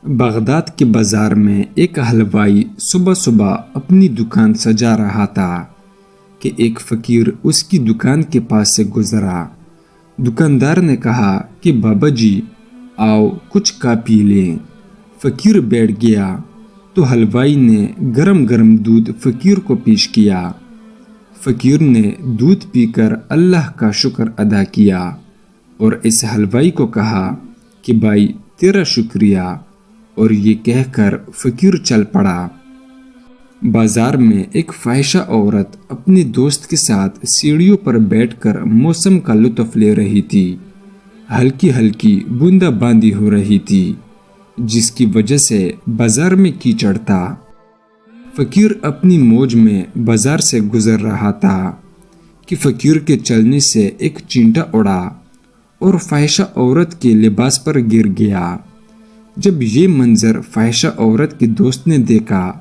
Baghdad کے بازار میں ایک حلوائی صبح صبح اپنی دکان سجا رہا تھا کہ ایک فقیر اس کی دکان کے پاس سے گزرا۔ دکاندار نے کہا کہ بابا جی آؤ کچھ کھا پی لیں۔ فقیر بیٹھ گیا تو حلوائی نے گرم گرم دودھ فقیر کو پیش کیا۔ فقیر نے دودھ پی کر اللہ کا شکر ادا کیا اور اس حلوائی کو کہا کہ بھائی تیرا شکریہ، اور یہ کہہ کر فقیر چل پڑا۔ بازار میں ایک فاحشہ عورت اپنے دوست کے ساتھ سیڑھیوں پر بیٹھ کر موسم کا لطف لے رہی تھی۔ ہلکی ہلکی بوندا باندی ہو رہی تھی جس کی وجہ سے بازار میں کیچڑ تھا۔ فقیر اپنی موج میں بازار سے گزر رہا تھا کہ فقیر کے چلنے سے ایک چینٹا اڑا اور فاحشہ عورت کے لباس پر گر گیا۔ جب یہ منظر فاحشہ عورت کے دوست نے دیکھا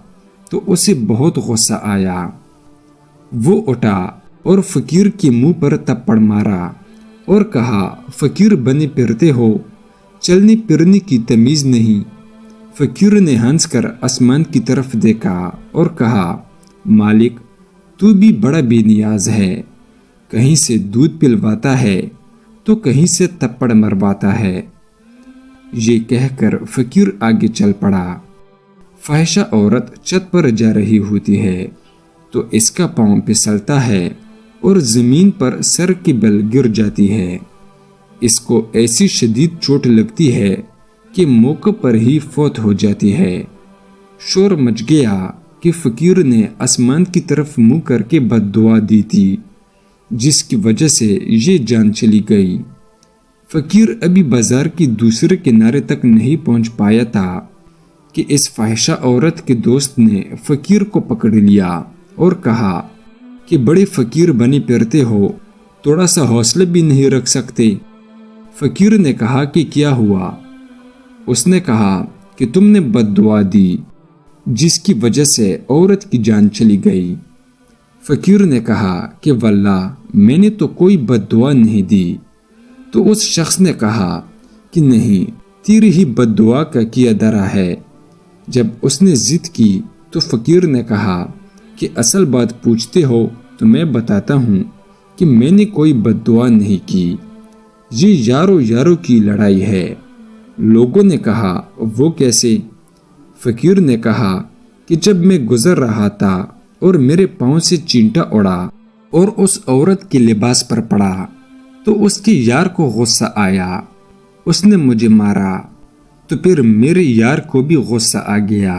تو اسے بہت غصہ آیا۔ وہ اٹھا اور فقیر کے منہ پر تھپڑ مارا اور کہا، فقیر بنے پھرتے ہو، چلنے پھرنے کی تمیز نہیں۔ فقیر نے ہنس کر آسمان کی طرف دیکھا اور کہا، مالک تو بھی بڑا بے نیاز ہے، کہیں سے دودھ پلواتا ہے تو کہیں سے تھپڑ مرواتا ہے۔ یہ کہہ کر فقیر آگے چل پڑا۔ فاحشہ عورت چھت پر جا رہی ہوتی ہے تو اس کا پاؤں پھسلتا ہے اور زمین پر سر کے بل گر جاتی ہے۔ اس کو ایسی شدید چوٹ لگتی ہے کہ موقع پر ہی فوت ہو جاتی ہے۔ شور مچ گیا کہ فقیر نے آسمان کی طرف منہ کر کے بد دعا دی تھی جس کی وجہ سے یہ جان چلی گئی۔ فقیر ابھی بازار کی دوسرے کنارے تک نہیں پہنچ پایا تھا کہ اس فاحشہ عورت کے دوست نے فقیر کو پکڑ لیا اور کہا کہ بڑے فقیر بنے پھرتے ہو، تھوڑا سا حوصلہ بھی نہیں رکھ سکتے۔ فقیر نے کہا کہ کیا ہوا؟ اس نے کہا کہ تم نے بد دعا دی جس کی وجہ سے عورت کی جان چلی گئی۔ فقیر نے کہا کہ واللہ میں نے تو کوئی بد دعا نہیں دی۔ تو اس شخص نے کہا کہ نہیں، تیری ہی بد دعا کا کیا درا ہے۔ جب اس نے ضد کی تو فقیر نے کہا کہ اصل بات پوچھتے ہو تو میں بتاتا ہوں کہ میں نے کوئی بد دعا نہیں کی، یہ یارو یارو کی لڑائی ہے۔ لوگوں نے کہا وہ کیسے؟ فقیر نے کہا کہ جب میں گزر رہا تھا اور میرے پاؤں سے چینٹا اڑا اور اس عورت کے لباس پر پڑا تو اس کے یار کو غصہ آیا، اس نے مجھے مارا، تو پھر میرے یار کو بھی غصہ آ گیا۔